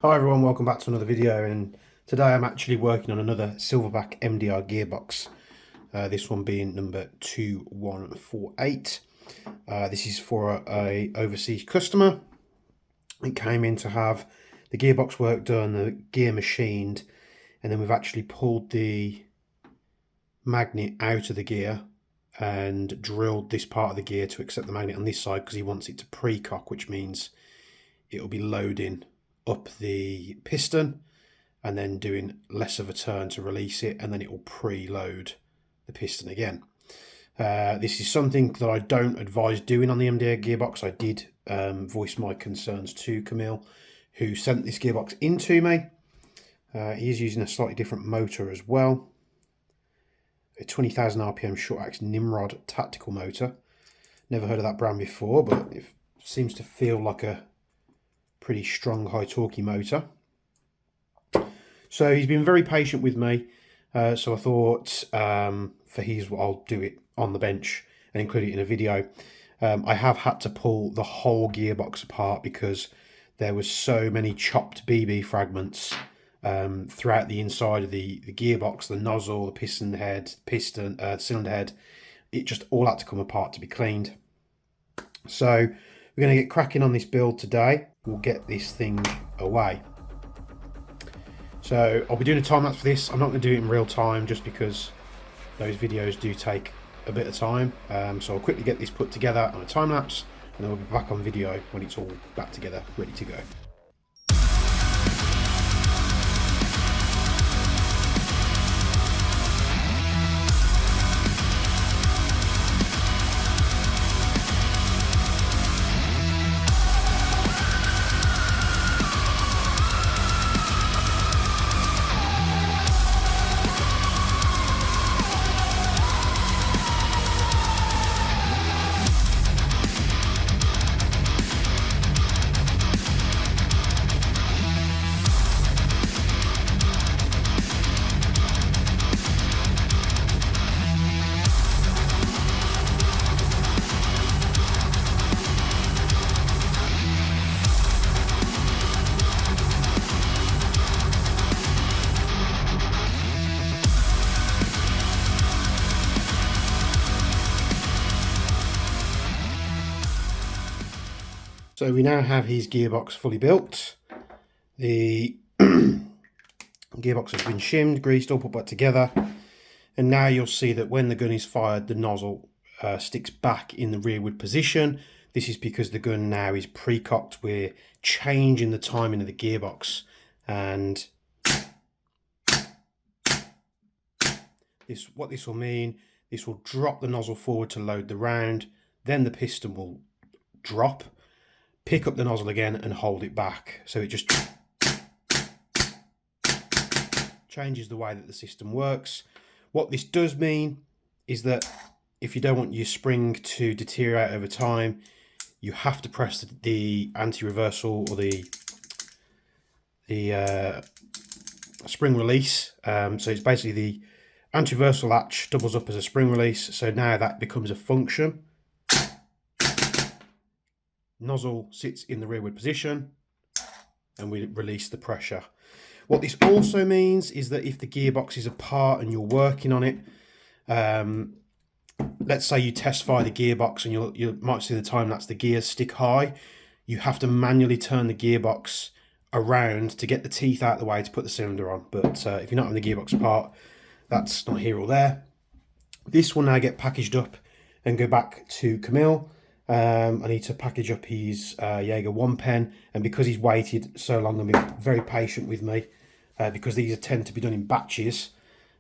Hi everyone, welcome back to another video, and today I'm actually working on another Silverback MDR gearbox, this one being number 2148. This is for a overseas customer. It came in to have the gearbox work done, the gear machined, and then we've actually pulled the magnet out of the gear and drilled this part of the gear to accept the magnet on this side because he wants it to precock, which means it'll be loading up the piston and then doing less of a turn to release it, and then it will preload the piston again. This is something that I don't advise doing on the MDR gearbox. I did voice my concerns to Camille, who sent this gearbox in to me. He is using a slightly different motor as well, a 20,000 RPM short axe Nimrod tactical motor. Never heard of that brand before, but it seems to feel like a pretty strong high torquey motor. So he's been very patient with me, so I thought for his, I'll do it on the bench and include it in a video. I have had to pull the whole gearbox apart because there was so many chopped BB fragments throughout the inside of the gearbox, the nozzle, the piston head, cylinder head. It just all had to come apart to be cleaned. So we're going to get cracking on this build today. We'll get this thing away. So I'll be doing a time lapse for this. I'm not going to do it in real time just because those videos do take a bit of time. So I'll quickly get this put together on a time lapse, and then we'll be back on video when it's all back together, ready to go. So we now have his gearbox fully built. The gearbox has been shimmed, greased, all put back together. And now you'll see that when the gun is fired, the nozzle sticks back in the rearward position. This is because the gun now is pre-cocked. We're changing the timing of the gearbox. And what this will mean, this will drop the nozzle forward to load the round. Then the piston will drop, pick up the nozzle again and hold it back. So it just changes the way that the system works. What this does mean is that if you don't want your spring to deteriorate over time, you have to press the anti-reversal or the spring release. So it's basically the anti-reversal latch doubles up as a spring release. So now that becomes a function. Nozzle sits in the rearward position and we release the pressure. What this also means is that if the gearbox is apart and you're working on it, let's say you test fire the gearbox and you might see the time lapse, the gears stick high, you have to manually turn the gearbox around to get the teeth out of the way to put the cylinder on. But if you're not having the gearbox apart, that's not here or there. This will now get packaged up and go back to Camille. I need to package up his Jaeger 1 pen, and because he's waited so long and been very patient with me, because these tend to be done in batches,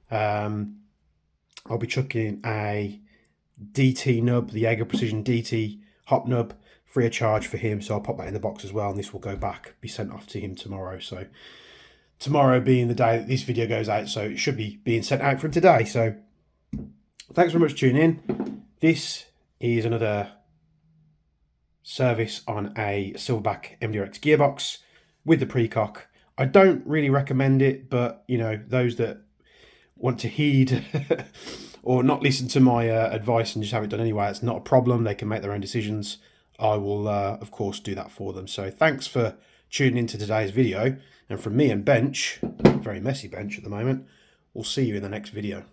I'll be chucking a DT nub, the Jaeger Precision DT hop nub, free of charge for him. So I'll pop that in the box as well, and this will go back, be sent off to him tomorrow. So tomorrow being the day that this video goes out, so it should be being sent out from today. So thanks very much for tuning in. This is another service on a Silverback MDR gearbox with the precock. I don't really recommend it, but you know, those that want to heed or not listen to my advice and just have it done anyway, it's not a problem. They can make their own decisions. I will of course do that for them. So thanks for tuning into today's video. And from me and Bench, very messy Bench at the moment, we'll see you in the next video.